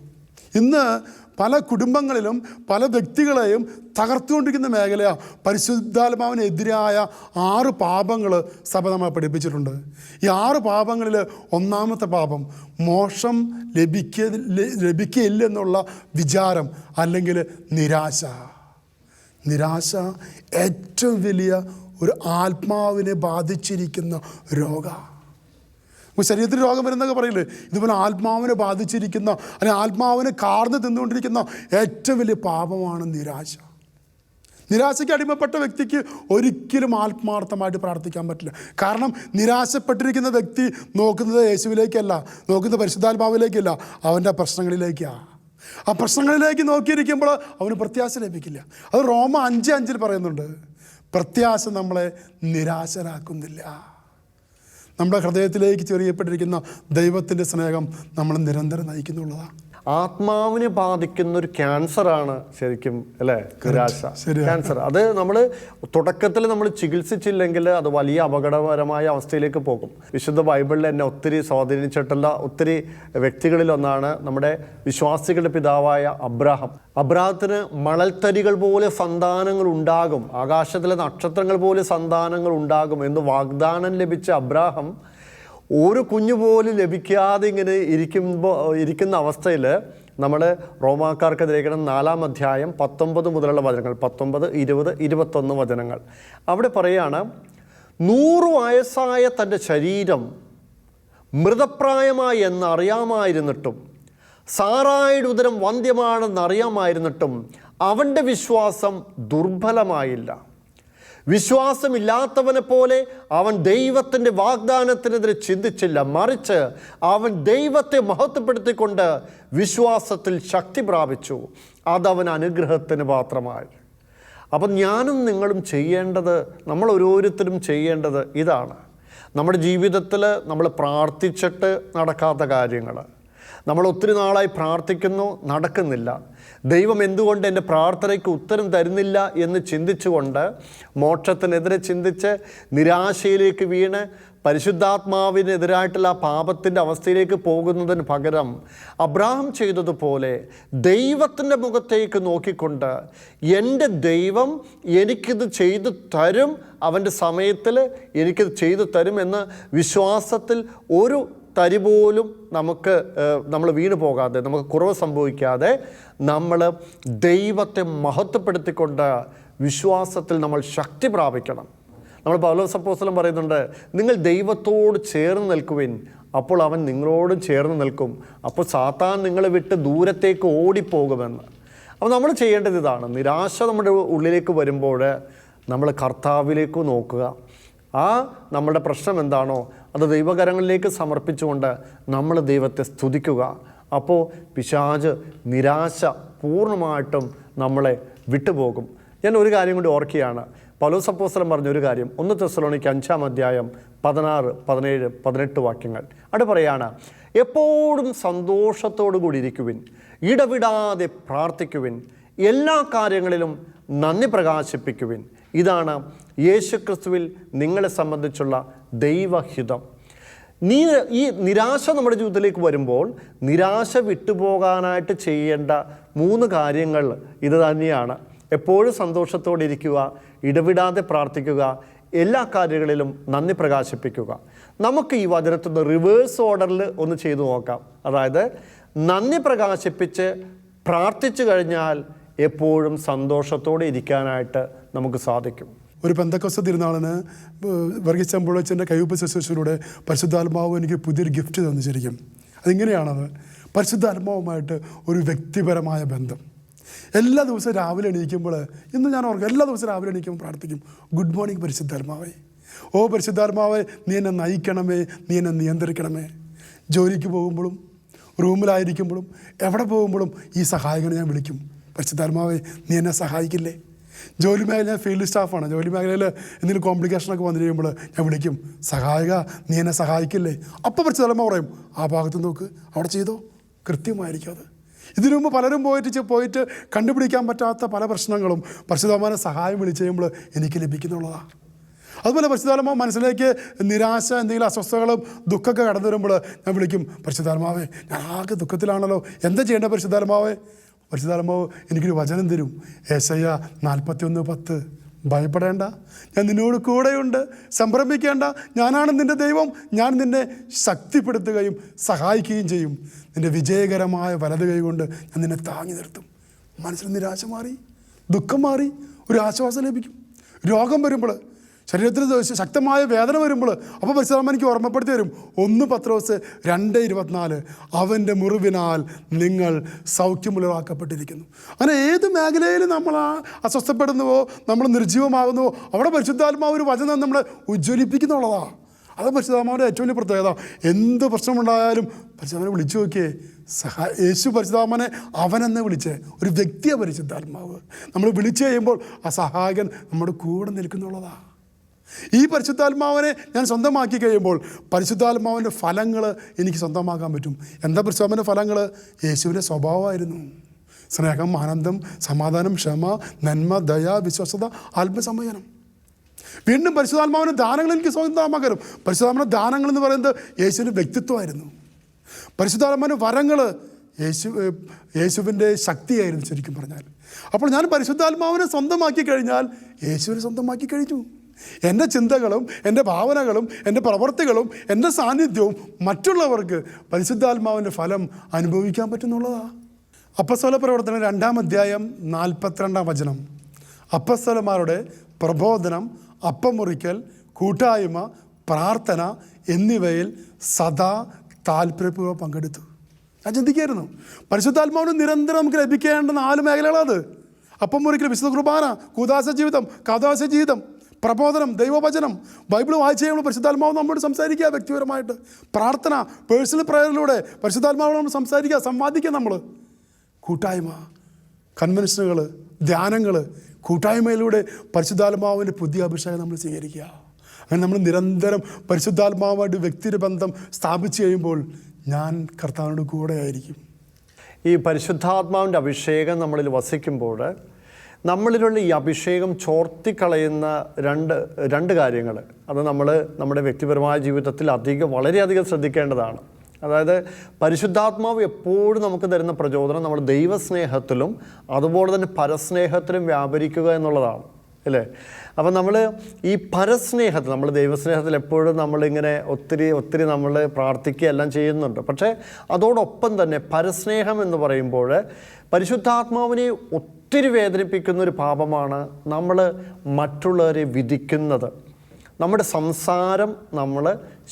Speaker 4: ഇന്ന് പല കുടുംബങ്ങളിലും പല വ്യക്തികളെയും തകർത്തുകൊണ്ടിരിക്കുന്ന മേഖലയാണ് പരിശുദ്ധാത്മാവിനെതിരായ 6 പാപങ്ങൾ സഭ നമ്മളെ പഠിപ്പിച്ചിട്ടുണ്ട്. ഈ 6 പാപങ്ങളിൽ ഒന്നാമത്തെ പാപം മോക്ഷം ലഭിക്കില്ലെന്നുള്ള വിചാരം അല്ലെങ്കിൽ നിരാശ. നിരാശ ഏറ്റവും വലിയ ഒരു ആത്മാവിനെ ബാധിച്ചിരിക്കുന്ന രോഗം. ശരീരത്തിൽ രോഗം വരുന്നൊക്കെ പറയില്ലേ, ഇതുപോലെ ആത്മാവിനെ ബാധിച്ചിരിക്കുന്ന അല്ലെങ്കിൽ ആത്മാവിനെ കാർന്ന് തിന്നുകൊണ്ടിരിക്കുന്ന ഏറ്റവും വലിയ പാപമാണ് നിരാശ. നിരാശയ്ക്ക് അടിമപ്പെട്ട വ്യക്തിക്ക് ഒരിക്കലും ആത്മാർത്ഥമായിട്ട് പ്രാർത്ഥിക്കാൻ പറ്റില്ല. കാരണം നിരാശപ്പെട്ടിരിക്കുന്ന വ്യക്തി നോക്കുന്നത് യേശുവിലേക്കല്ല, നോക്കുന്നത് പരിശുദ്ധാത്മാവിലേക്കല്ല, അവൻ്റെ പ്രശ്നങ്ങളിലേക്കാണ്. ആ പ്രശ്നങ്ങളിലേക്ക് നോക്കിയിരിക്കുമ്പോൾ അവന് പ്രത്യാശ ലഭിക്കില്ല. അത് റോമ 5:5 പറയുന്നുണ്ട്, പ്രത്യാശ നമ്മളെ നിരാശരാക്കുന്നില്ല. നമ്മുടെ ഹൃദയത്തിലേക്ക് ചെറിയപ്പെട്ടിരിക്കുന്ന ദൈവത്തിൻ്റെ സ്നേഹം നമ്മൾ നിരന്തരം നയിക്കുന്നുള്ളതാണ്.
Speaker 3: ആത്മാവിനെ ബാധിക്കുന്ന ഒരു ക്യാൻസറാണ് ശരിക്കും അല്ലേ നിരാശ. ക്യാൻസർ അത് നമ്മൾ തുടക്കത്തിൽ നമ്മൾ ചികിത്സിച്ചില്ലെങ്കിൽ അത് വലിയ അപകടകരമായ അവസ്ഥയിലേക്ക് പോകും. വിശുദ്ധ ബൈബിളിൽ എന്നെ ഒത്തിരി സ്വാധീനിച്ചിട്ടുള്ള ഒത്തിരി വ്യക്തികളിലൊന്നാണ് നമ്മുടെ വിശ്വാസികളുടെ പിതാവായ അബ്രാഹാം. അബ്രാഹത്തിന് മണൽത്തരികൾ പോലെ സന്താനങ്ങൾ ഉണ്ടാകും, ആകാശത്തിലെ നക്ഷത്രങ്ങൾ പോലെ സന്താനങ്ങൾ ഉണ്ടാകും എന്ന് വാഗ്ദാനം ലഭിച്ച അബ്രാഹാം ഒരു കുഞ്ഞു പോലും ലഭിക്കാതെ ഇങ്ങനെ ഇരിക്കുന്ന അവസ്ഥയിൽ നമ്മൾ റോമാക്കാർക്കെതിരെ 4-ാം അധ്യായം 19 മുതലുള്ള വചനങ്ങൾ, 19, 20, 21 വചനങ്ങൾ അവിടെ പറയുകയാണ്, 100 വയസ്സായ തൻ്റെ ശരീരം മൃതപ്രായമായി എന്നറിയാമായിരുന്നിട്ടും സാറായുടെ ഉദരം വന്ധ്യമാണെന്നറിയാമായിരുന്നിട്ടും അവൻ്റെ വിശ്വാസം ദുർബലമായില്ല. വിശ്വാസമില്ലാത്തവനെ പോലെ അവൻ ദൈവത്തിൻ്റെ വാഗ്ദാനത്തിനെതിരെ ചിന്തിച്ചില്ല, മറിച്ച് അവൻ ദൈവത്തെ മഹത്വപ്പെടുത്തിക്കൊണ്ട് വിശ്വാസത്തിൽ ശക്തി പ്രാപിച്ചു. അതവൻ അനുഗ്രഹത്തിന് പാത്രമായി. അപ്പം ഞാനും നിങ്ങളും ചെയ്യേണ്ടത്, നമ്മൾ ഓരോരുത്തരും ചെയ്യേണ്ടത് ഇതാണ്. നമ്മുടെ ജീവിതത്തിൽ നമ്മൾ പ്രാർത്ഥിച്ചിട്ട് നടക്കാത്ത കാര്യങ്ങൾ, നമ്മൾ ഒത്തിരി നാളായി പ്രാർത്ഥിക്കുന്നു, നടക്കുന്നില്ല, ദൈവം എന്തുകൊണ്ട് എൻ്റെ പ്രാർത്ഥനയ്ക്ക് ഉത്തരം തരുന്നില്ല എന്ന് ചിന്തിച്ചുകൊണ്ട് മോക്ഷത്തിനെതിരെ ചിന്തിച്ച് നിരാശയിലേക്ക് വീണ് പരിശുദ്ധാത്മാവിനെതിരായിട്ടുള്ള പാപത്തിൻ്റെ അവസ്ഥയിലേക്ക് പോകുന്നതിന് പകരം അബ്രാഹാം ചെയ്തതുപോലെ ദൈവത്തിൻ്റെ മുഖത്തേക്ക് നോക്കിക്കൊണ്ട് എൻ്റെ ദൈവം എനിക്കിത് ചെയ്തു തരും, അവൻ്റെ സമയത്തിൽ എനിക്കിത് ചെയ്തു തരും എന്ന വിശ്വാസത്തിൽ ഒരു തരി പോലും നമ്മൾ വീണു പോകാതെ, നമുക്ക് കുറവ് സംഭവിക്കാതെ നമ്മൾ ദൈവത്തെ മഹത്വപ്പെടുത്തിക്കൊണ്ട് വിശ്വാസത്തിൽ നമ്മൾ ശക്തി പ്രാപിക്കണം. നമ്മൾ പൗലോസ് അപ്പോസ്തലൻ പറയുന്നുണ്ട്, നിങ്ങൾ ദൈവത്തോട് ചേർന്ന് നിൽക്കുവിൻ, അപ്പോൾ അവൻ നിങ്ങളോടും ചേർന്ന് നിൽക്കും, അപ്പോൾ സാത്താൻ നിങ്ങളെ വിട്ട് ദൂരത്തേക്ക് ഓടിപ്പോകുമെന്ന്. അപ്പോൾ നമ്മൾ ചെയ്യേണ്ടത് ഇതാണ്. നിരാശ നമ്മുടെ ഉള്ളിലേക്ക് വരുമ്പോൾ നമ്മൾ കർത്താവിലേക്ക് നോക്കുക. നമ്മുടെ പ്രശ്നം എന്താണോ അത് ദൈവകരങ്ങളിലേക്ക് സമർപ്പിച്ചുകൊണ്ട് നമ്മൾ ദൈവത്തെ സ്തുതിക്കുക. അപ്പോൾ പിശാച്, നിരാശ പൂർണ്ണമായിട്ടും നമ്മളെ വിട്ടുപോകും. ഞാൻ ഒരു കാര്യം കൂടി ഓർക്കുകയാണ്. പൗലോസ് അപ്പോസ്തലൻ പറഞ്ഞൊരു കാര്യം 1 തെസ്സലോനിക്ക 5-ാം അധ്യായം 16, 17, 18 വാക്യങ്ങൾ. അവിടെ പറയാണ്, എപ്പോഴും സന്തോഷത്തോടു കൂടി ഇരിക്കുവിൻ, ഇടവിടാതെ പ്രാർത്ഥിക്കുവിൻ, എല്ലാ കാര്യങ്ങളിലും നന്ദി പ്രകാശിപ്പിക്കുവിൻ. ഇതാണ് യേശുക്രിസ്തുവിൽ നിങ്ങളെ സംബന്ധിച്ചുള്ള ദൈവഹിതം. ഈ നിരാശ നമ്മുടെ ജീവിതത്തിലേക്ക് വരുമ്പോൾ നിരാശ വിട്ടുപോകാനായിട്ട് ചെയ്യേണ്ട 3 കാര്യങ്ങൾ ഇത് തന്നെയാണ്. എപ്പോഴും സന്തോഷത്തോടെ ഇരിക്കുക, ഇടവിടാതെ പ്രാർത്ഥിക്കുക, എല്ലാ കാര്യങ്ങളിലും നന്ദി പ്രകാശിപ്പിക്കുക. നമുക്ക് ഈ വചനത്തിൻ്റെ റിവേഴ്സ് ഓർഡറിൽ ഒന്ന് ചെയ്തു നോക്കാം. അതായത് നന്ദി പ്രകാശിപ്പിച്ച് പ്രാർത്ഥിച്ചു കഴിഞ്ഞാൽ എപ്പോഴും സന്തോഷത്തോടെ ഇരിക്കാനായിട്ട് നമുക്ക് സാധിക്കും.
Speaker 4: ഒരു പെന്തക്കോസ്ത് തിരുനാളിന് വർഗീസ് ചമ്പുഴച്ചൻ്റെ കയ്യൊപ്പ് ശുശ്രൂഷയിലൂടെ പരിശുദ്ധാത്മാവ് എനിക്ക് പുതിയൊരു ഗിഫ്റ്റ് തന്നു. ശരിക്കും അതിങ്ങനെയാണത്, പരിശുദ്ധാത്മാവുമായിട്ട് ഒരു വ്യക്തിപരമായ ബന്ധം. എല്ലാ ദിവസവും രാവിലെ എണീക്കുമ്പോൾ, ഇന്ന് ഞാൻ ഓർക്കും, എല്ലാ ദിവസവും രാവിലെ എണീക്കുമ്പോൾ പ്രാർത്ഥിക്കും, ഗുഡ് മോർണിംഗ് പരിശുദ്ധാത്മാവേ, ഓ പരിശുദ്ധാത്മാവേ, നീ എന്നെ നയിക്കണമേ, നീ എന്നെ നിയന്ത്രിക്കണമേ. ജോലിക്ക് പോകുമ്പോഴും റൂമിലായിരിക്കുമ്പോഴും എവിടെ പോകുമ്പോഴും ഈ സഹായകനെ ഞാൻ വിളിക്കും, പരിശുദ്ധാത്മാവേ നീ എന്നെ സഹായിക്കില്ലേ. ജോലി മേഖല, ഞാൻ ഫീൽഡ് സ്റ്റാഫാണ്, ജോലി മേഖലയിൽ എന്തെങ്കിലും കോംപ്ലിക്കേഷനൊക്കെ വന്നു കഴിയുമ്പോൾ ഞാൻ വിളിക്കും, സഹായിക നീ എന്നെ സഹായിക്കില്ലേ. അപ്പോൾ പരിശുദ്ധാത്മാവ് പറയും, ആ ഭാഗത്ത് നോക്ക്, അവിടെ ചെയ്തോ, കൃത്യമായിരിക്കും അത്. ഇതിനു മുമ്പ് പലരും പോയിട്ട് കണ്ടുപിടിക്കാൻ പറ്റാത്ത പല പ്രശ്നങ്ങളും പരിശുദ്ധാത്മാവിനെ സഹായം വിളിച്ച് കഴിയുമ്പോൾ എനിക്ക് ലഭിക്കുന്നുള്ളതാണ്. അതുപോലെ പരിശുദ്ധാത്മാവ് മനസ്സിലേക്ക് നിരാശ, എന്തെങ്കിലും അസ്വസ്ഥതകളും ദുഃഖമൊക്കെ കടന്നു വരുമ്പോൾ ഞാൻ വിളിക്കും, പരിശുദ്ധാത്മാവേ ഞാൻ ആകെ ദുഃഖത്തിലാണല്ലോ, എന്താ ചെയ്യേണ്ടത് പരിശുദ്ധാത്മാവേ. പരിശുദ്ധാത്മാവ് എനിക്കൊരു വചനം തരും, യെശയ്യാ 41:10, ഭയപ്പെടേണ്ട, ഞാൻ നിന്നോട് കൂടെയുണ്ട്, സംഭ്രമിക്കേണ്ട, ഞാനാണ് നിൻ്റെ ദൈവം, ഞാൻ നിന്നെ ശക്തിപ്പെടുത്തുകയും സഹായിക്കുകയും ചെയ്യും, നിൻ്റെ വിജയകരമായ വലത് കൈ കൊണ്ട് ഞാൻ നിന്നെ താങ്ങി നിർത്തും. മനസ്സിൽ നിരാശ മാറി, ദുഃഖം മാറി, ഒരു ആശ്വാസം ലഭിക്കും. രോഗം വരുമ്പോൾ, ശരീരത്തിന് ശക്തമായ വേദന വരുമ്പോൾ, അപ്പോൾ പരിശുദ്ധാത്മാവ് എനിക്ക് ഓർമ്മപ്പെടുത്തി തരും, 1 പത്രോസ് 2:24, അവൻ്റെ മുറിവിനാൽ നിങ്ങൾ സൗഖ്യമുള്ളതാക്കപ്പെട്ടിരിക്കുന്നു. അങ്ങനെ ഏത് മേഖലയിൽ നമ്മൾ അസ്വസ്ഥപ്പെടുന്നുവോ, നമ്മൾ നിർജ്ജീവമാകുന്നുവോ, അവിടെ പരിശുദ്ധാത്മാവ് ഒരു വചനം നമ്മളെ ഉജ്ജ്വലിപ്പിക്കുന്നുള്ളതാണ്. അത് പരിശുദ്ധാത്മാവിൻ്റെ ഏറ്റവും വലിയ പ്രത്യേകത. എന്ത് പ്രശ്നമുണ്ടായാലും പരിശുദ്ധാത്മാവിനെ വിളിച്ചു നോക്കിയേ. യേശു പരിശുദ്ധാത്മാവിനെ അവനെന്ന് വിളിച്ചേ, ഒരു വ്യക്തിയെ പരിശുദ്ധാത്മാവ് നമ്മൾ വിളിച്ചു കഴിയുമ്പോൾ ആ സഹായകൻ നമ്മുടെ കൂടെ നിൽക്കുന്നുള്ളതാണ്. ഈ പരിശുദ്ധാത്മാവിനെ ഞാൻ സ്വന്തമാക്കി കഴിയുമ്പോൾ പരിശുദ്ധാത്മാവിൻ്റെ ഫലങ്ങൾ എനിക്ക് സ്വന്തമാക്കാൻ പറ്റും. എന്താ പരിശുദ്ധാത്മാവിൻ്റെ ഫലങ്ങൾ? യേശുവിൻ്റെ സ്വഭാവമായിരുന്നു. സ്നേഹം, ആനന്ദം, സമാധാനം, ക്ഷമ, നന്മ, ദയ, വിശ്വസത, ആത്മസംയമനം. വീണ്ടും പരിശുദ്ധാത്മാവിൻ്റെ ദാനങ്ങൾ എനിക്ക് സ്വന്തമാക്കാനും. പരിശുദ്ധാത്മാവിൻ്റെ ദാനങ്ങൾ എന്ന് പറയുന്നത് യേശുവിൻ്റെ വ്യക്തിത്വമായിരുന്നു. പരിശുദ്ധാത്മാവിൻ്റെ വരങ്ങൾ യേശുവിൻ്റെ ശക്തിയായിരുന്നു ശരിക്കും പറഞ്ഞാൽ. അപ്പോൾ ഞാൻ പരിശുദ്ധാത്മാവിനെ സ്വന്തമാക്കി കഴിഞ്ഞാൽ യേശുവിനെ സ്വന്തമാക്കി കഴിഞ്ഞു. എൻ്റെ ചിന്തകളും എൻ്റെ ഭാവനകളും എൻ്റെ പ്രവർത്തികളും എൻ്റെ സാന്നിധ്യവും മറ്റുള്ളവർക്ക് പരിശുദ്ധാത്മാവിൻ്റെ ഫലം അനുഭവിക്കാൻ പറ്റുന്നുള്ളതാണ്. അപ്പസ്തോല പ്രവർത്തനം 2-ാം അധ്യായം 42-ാം വചനം. അപ്പസ്തോലന്മാരുടെ പ്രബോധനം, അപ്പം മുറിക്കൽ, കൂട്ടായ്മ, പ്രാർത്ഥന എന്നിവയിൽ സദാ താല്പര്യപൂർവ്വം പങ്കെടുത്തു. ഞാൻ ചിന്തിക്കായിരുന്നു, പരിശുദ്ധാത്മാവിന് നിരന്തരം നമുക്ക് ലഭിക്കേണ്ട 4 മേഖലകളത്. അപ്പം മുറിക്കൽ, വിശുദ്ധ കുർബാന, കൂദാശ ജീവിതം, കാദാശ ജീവിതം, പ്രബോധനം, ദൈവവചനം, ബൈബിൾ വായിച്ച് കഴിയുമ്പോൾ പരിശുദ്ധാത്മാവ് നമ്മോട് സംസാരിക്കുക വ്യക്തിപരമായിട്ട്. പ്രാർത്ഥന, പേഴ്സണൽ പ്രയറിലൂടെ പരിശുദ്ധാത്മാവ് നമ്മൾ സംസാരിക്കുക, സംവാദിക്കുക. നമ്മൾ കൂട്ടായ്മ, കൺവെൻഷനുകൾ, ധ്യാനങ്ങൾ, കൂട്ടായ്മയിലൂടെ പരിശുദ്ധാത്മാവിൻ്റെ പുതിയ അഭിഷേകം നമ്മൾ സ്വീകരിക്കുക. അങ്ങനെ നമ്മൾ നിരന്തരം പരിശുദ്ധാത്മാവുമായിട്ട് വ്യക്തിബന്ധം സ്ഥാപിച്ചു കഴിയുമ്പോൾ ഞാൻ കർത്താവിനോട് കൂടെ ആയിരിക്കും.
Speaker 3: ഈ പരിശുദ്ധാത്മാവിൻ്റെ അഭിഷേകം നമ്മളിൽ വസിക്കുമ്പോൾ നമ്മളിലുള്ള ഈ അഭിഷേകം ചോർത്തിക്കളയുന്ന രണ്ട് കാര്യങ്ങൾ, അത് നമ്മൾ നമ്മുടെ വ്യക്തിപരമായ ജീവിതത്തിൽ വളരെയധികം ശ്രദ്ധിക്കേണ്ടതാണ്. അതായത് പരിശുദ്ധാത്മാവ് എപ്പോഴും നമുക്ക് തരുന്ന പ്രചോദനം നമ്മൾ ദൈവസ്നേഹത്തിലും അതുപോലെ തന്നെ പരസ്നേഹത്തിലും വ്യാപരിക്കുക എന്നുള്ളതാണ്, അല്ലേ? അപ്പം നമ്മൾ ഈ പരസ്നേഹത്തിൽ, നമ്മൾ ദൈവസ്നേഹത്തിൽ എപ്പോഴും നമ്മളിങ്ങനെ ഒത്തിരി നമ്മൾ പ്രാർത്ഥിക്കുക എല്ലാം ചെയ്യുന്നുണ്ട്. പക്ഷേ അതോടൊപ്പം തന്നെ പരസ്നേഹം എന്ന് പറയുമ്പോൾ പരിശുദ്ധാത്മാവിനെ ഒത്തിരി വേദനിപ്പിക്കുന്നൊരു പാപമാണ് നമ്മൾ മറ്റുള്ളവരെ വിധിക്കുന്നത്. നമ്മുടെ സംസാരം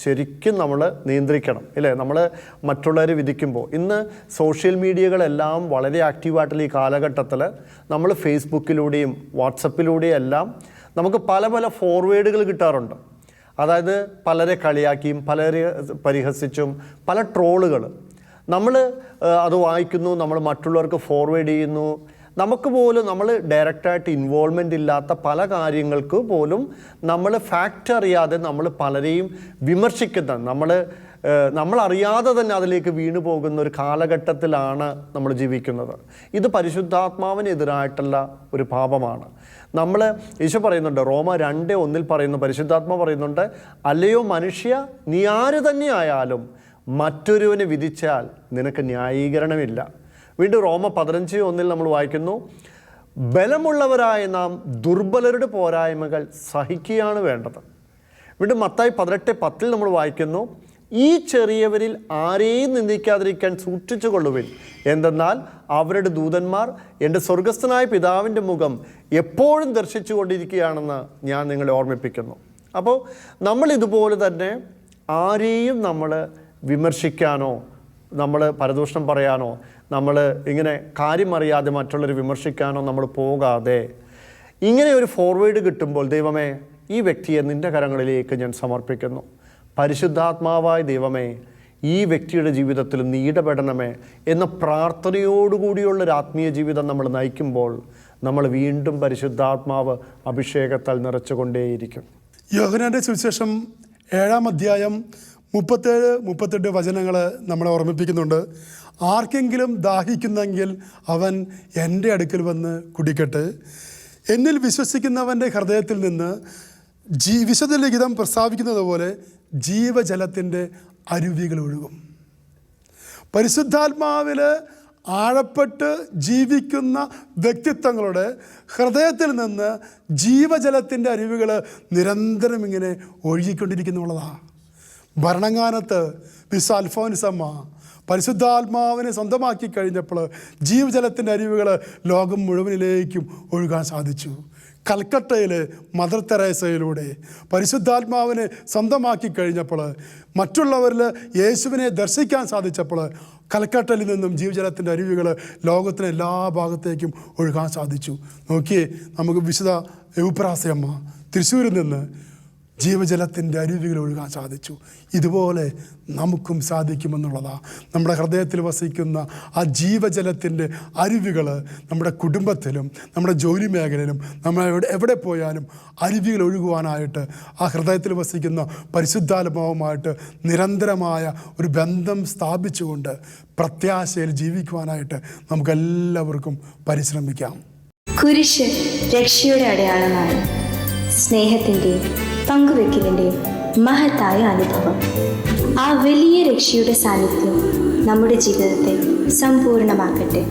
Speaker 3: ശരിക്കും നമ്മൾ നിയന്ത്രിക്കണം, ഇല്ലേ? നമ്മൾ മറ്റുള്ളവരെ വിധിക്കുമ്പോൾ ഇന്ന് സോഷ്യൽ മീഡിയകളെല്ലാം വളരെ ആക്റ്റീവായിട്ടുള്ള ഈ കാലഘട്ടത്തിൽ നമ്മൾ ഫേസ്ബുക്കിലൂടെയും വാട്സപ്പിലൂടെയും എല്ലാം നമുക്ക് പല പല ഫോർവേഡുകൾ കിട്ടാറുണ്ട്. അതായത് പലരെ കളിയാക്കിയും പലരെ പരിഹസിച്ചും പല ട്രോളുകൾ നമ്മൾ അത് വായിക്കുന്നു, നമ്മൾ മറ്റുള്ളവർക്ക് ഫോർവേഡ് ചെയ്യുന്നു. നമുക്ക് പോലും നമ്മൾ ഡയറക്റ്റായിട്ട് ഇൻവോൾവ്മെൻ്റ് ഇല്ലാത്ത പല കാര്യങ്ങൾക്ക് പോലും നമ്മൾ ഫാക്റ്റ് അറിയാതെ നമ്മൾ പലരെയും വിമർശിക്കുന്ന നമ്മൾ അറിയാതെ തന്നെ അതിലേക്ക് വീണു പോകുന്ന ഒരു കാലഘട്ടത്തിലാണ് നമ്മൾ ജീവിക്കുന്നത്. ഇത് പരിശുദ്ധാത്മാവിനെതിരായിട്ടുള്ള ഒരു പാപമാണ്. ഈശോ പറയുന്നുണ്ട്, റോമ 2:1 പറയുന്നു, പരിശുദ്ധാത്മാ പറയുന്നുണ്ട്, അല്ലയോ മനുഷ്യ, നീ ആര് തന്നെയായാലും മറ്റൊരുവനെ വിധിച്ചാൽ നിനക്ക് ന്യായീകരണമില്ല. വീണ്ടും റോമ 15:1 നമ്മൾ വായിക്കുന്നു, ബലമുള്ളവരായ നാം ദുർബലരുടെ പോരായ്മകൾ സഹിക്കുകയാണ് വേണ്ടത്. വീണ്ടും മത്തായി 18:10 നമ്മൾ വായിക്കുന്നു, ഈ ചെറിയവരിൽ ആരെയും നിന്ദിക്കാതിരിക്കാൻ സൂക്ഷിച്ചു കൊള്ളുവിൻ, എന്തെന്നാൽ അവരുടെ ദൂതന്മാർ എൻ്റെ സ്വർഗസ്ഥനായ പിതാവിൻ്റെ മുഖം എപ്പോഴും ദർശിച്ചു കൊണ്ടിരിക്കുകയാണെന്ന് ഞാൻ നിങ്ങളെ ഓർമ്മിപ്പിക്കുന്നു. അപ്പോൾ നമ്മൾ ഇതുപോലെ തന്നെ ആരെയും നമ്മൾ വിമർശിക്കാനോ നമ്മൾ പരദൂഷണം പറയാനോ നമ്മൾ ഇങ്ങനെ കാര്യം അറിയാതെ മറ്റുള്ളവർ വിമർശിക്കാനോ നമ്മൾ പോകാതെ ഇങ്ങനെ ഒരു ഫോർവേഡ് കിട്ടുമ്പോൾ, ദൈവമേ ഈ വ്യക്തിയെ നിൻ്റെ കരങ്ങളിലേക്ക് ഞാൻ സമർപ്പിക്കുന്നു, പരിശുദ്ധാത്മാവായ ദൈവമേ ഈ വ്യക്തിയുടെ ജീവിതത്തിൽ നീ ഇടപെടണമേ എന്ന പ്രാർത്ഥനയോടുകൂടിയുള്ളൊരു ആത്മീയ ജീവിതം നമ്മൾ നയിക്കുമ്പോൾ നമ്മൾ വീണ്ടും പരിശുദ്ധാത്മാവ് അഭിഷേകത്താൽ നിറച്ചുകൊണ്ടേയിരിക്കും.
Speaker 4: യോഹന്നാന്റെ സുവിശേഷം 7-ാം അധ്യായം 37-38 വചനങ്ങൾ നമ്മളെ ഓർമ്മിപ്പിക്കുന്നുണ്ട്. ആർക്കെങ്കിലും ദാഹിക്കുന്നെങ്കിൽ അവൻ എൻ്റെ അടുക്കൽ വന്ന് കുടിക്കട്ടെ. എന്നിൽ വിശ്വസിക്കുന്നവൻ്റെ ഹൃദയത്തിൽ നിന്ന് വിശുദ്ധ ലിഖിതം പ്രസ്താവിക്കുന്നത് പോലെ ജീവജലത്തിൻ്റെ അരുവികൾ ഒഴുകും. പരിശുദ്ധാത്മാവിൽ ആഴപ്പെട്ട് ജീവിക്കുന്ന വ്യക്തിത്വങ്ങളുടെ ഹൃദയത്തിൽ നിന്ന് ജീവജലത്തിൻ്റെ അരുവികൾ നിരന്തരം ഇങ്ങനെ ഒഴുകിക്കൊണ്ടിരിക്കുന്നുള്ളതാണ്. ഭരണങ്ങാനത്ത് വിശുദ്ധ അൽഫോൻസമ്മ പരിശുദ്ധാത്മാവിനെ സ്വന്തമാക്കി കഴിഞ്ഞപ്പോൾ ജീവജലത്തിൻ്റെ അരുവികൾ ലോകം മുഴുവനിലേക്കും ഒഴുകാൻ സാധിച്ചു. കൽക്കട്ടയിൽ മദർ തെരേസയിലൂടെ പരിശുദ്ധാത്മാവിനെ സ്വന്തമാക്കി കഴിഞ്ഞപ്പോൾ മറ്റുള്ളവരിൽ യേശുവിനെ ദർശിക്കാൻ സാധിച്ചപ്പോൾ കൽക്കട്ടയിൽ നിന്നും ജീവജലത്തിൻ്റെ അരുവികൾ ലോകത്തിന് എല്ലാ ഭാഗത്തേക്കും ഒഴുകാൻ സാധിച്ചു. നോക്കിയേ, നമുക്ക് വിശുദ്ധ എവുപ്രാസയമ്മ തൃശ്ശൂരിൽ നിന്ന് ജീവജലത്തിൻ്റെ അരുവികൾ ഒഴുകാൻ സാധിച്ചു. ഇതുപോലെ നമുക്കും സാധിക്കുമെന്നുള്ളതാണ്. നമ്മുടെ ഹൃദയത്തിൽ വസിക്കുന്ന ആ ജീവജലത്തിൻ്റെ അരുവികൾ നമ്മുടെ കുടുംബത്തിലും നമ്മുടെ ജോലി മേഖലയിലും നമ്മൾ എവിടെ പോയാലും അരുവികൾ ഒഴുകുവാനായിട്ട് ആ ഹൃദയത്തിൽ വസിക്കുന്ന പരിശുദ്ധാത്മാവുമായിട്ട് നിരന്തരമായ ഒരു ബന്ധം സ്ഥാപിച്ചുകൊണ്ട് പ്രത്യാശയിൽ ജീവിക്കുവാനായിട്ട് നമുക്കെല്ലാവർക്കും പരിശ്രമിക്കാം.
Speaker 5: കുരിശ് രക്ഷയുടെ അടയാളമാണ്. സ്നേഹത്തിൻ്റെയും പങ്കുവെക്കലിൻ്റെയും മഹത്തായ അനുഭവം. ആ വലിയ രക്ഷയുടെ സാന്നിധ്യം നമ്മുടെ ജീവിതത്തെ സമ്പൂർണ്ണമാക്കട്ടെ.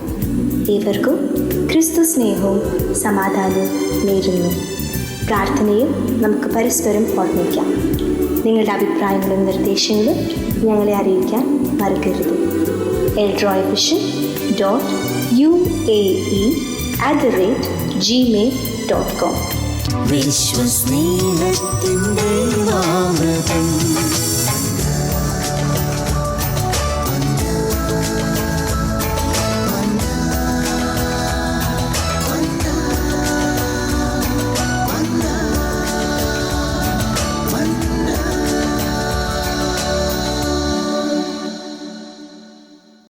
Speaker 5: ഏവർക്കും ക്രിസ്തു സ്നേഹവും സമാധാനവും നേരുന്നു. പ്രാർത്ഥനയിൽ നമുക്ക് പരസ്പരം ഓർമ്മിക്കാം. നിങ്ങളുടെ അഭിപ്രായങ്ങളും നിർദ്ദേശങ്ങളും ഞങ്ങളെ അറിയിക്കാൻ മറക്കരുത്. eldroyvision.uae@gmail.com.
Speaker 2: വിശ്വസ്നേഹത്തിൻ്റെ